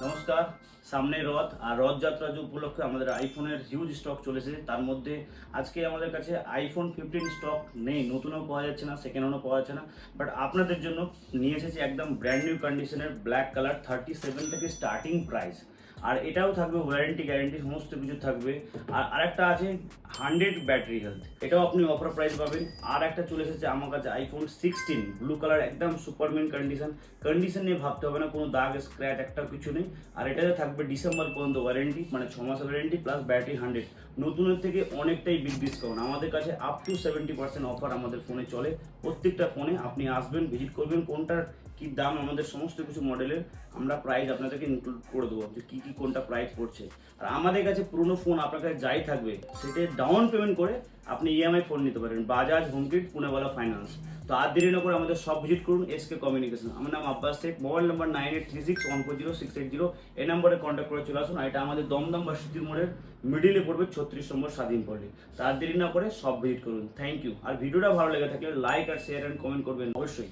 নমস্কার। সামনে রথ আর রথযাত্রা যে উপলক্ষে আমাদের আইফোনের হিউজ স্টক চলেছে। তার মধ্যে আজকে আমাদের কাছে আইফোন 15 স্টক নেই, নতুনও পাওয়া যাচ্ছে না, সেকেন্ড হ্যান্ডও পাওয়া যাচ্ছে না। বাট আপনাদের জন্য নিয়ে এসেছি একদম ব্র্যান্ড নিউ কন্ডিশনের ব্ল্যাক কালার, 37 থেকে স্টার্টিং প্রাইস। আর এটাও থাকবে ওয়ারেন্টি গ্যারেন্টি, সমস্ত কিছু থাকবে। আর আরেকটা আছে 100 ব্যাটারি হেলথ, এটাও আপনি অফার প্রাইস পাবেন। আর একটা চলে এসেছে আমার কাছে আইফোন 16 ব্লু কালার, একদম সুপারম্যান কন্ডিশন নিয়ে ভাবতে হবে না, কোনো দাগ স্ক্র্যাচ একটাও কিছু নেই। আর এটাতে থাকবে ডিসেম্বর পর্যন্ত ওয়ারেন্টি, মানে 6 মাসের ওয়ারেন্টি প্লাস ব্যাটারি 100। নতুনের থেকে অনেকটাই বিগ ডিসকাউন্ট আমাদের কাছে, আপ টু 70% অফার আমাদের ফোনে চলে। প্রত্যেকটা ফোনে আপনি আসবেন, ভিজিট করবেন, কোনটার কি দাম, আমাদের সমস্ত কিছু মডেলের আমরা প্রাইস আপনাদেরকে ইনক্লুড করে দেবো যে কী কী কোনটা প্রাইস পড়ছে। আর আমাদের কাছে পুরনো ফোন আপনার কাছে যাই থাকবে সেটা ডাউন পেমেন্ট করে আপনি ইএমআই ফোন নিতে পারেন, বাজাজ হোমকিট পুনেওয়ালা ফাইন্যান্স। তো আর দেরি না করে আমাদের সব ভিজিট করুন এসকে কমিউনিকেশন। আমার নাম আব্বাস শেখ, মোবাইল নাম্বার 9836140680। এই নম্বরে কন্ট্যাক্ট করে চলে আসুন। আর এটা আমাদের দমদম বা সিটির মোড়ের মিডিলে পড়বে, 36 নম্বর স্বাধীন পল্লী। তার দেরি না করে সব ভিজিট করুন। Thank you. আর ভিডিওটা ভালো লেগে থাকলে লাইক আর শেয়ার অ্যান্ড কমেন্ট করবেন অবশ্যই।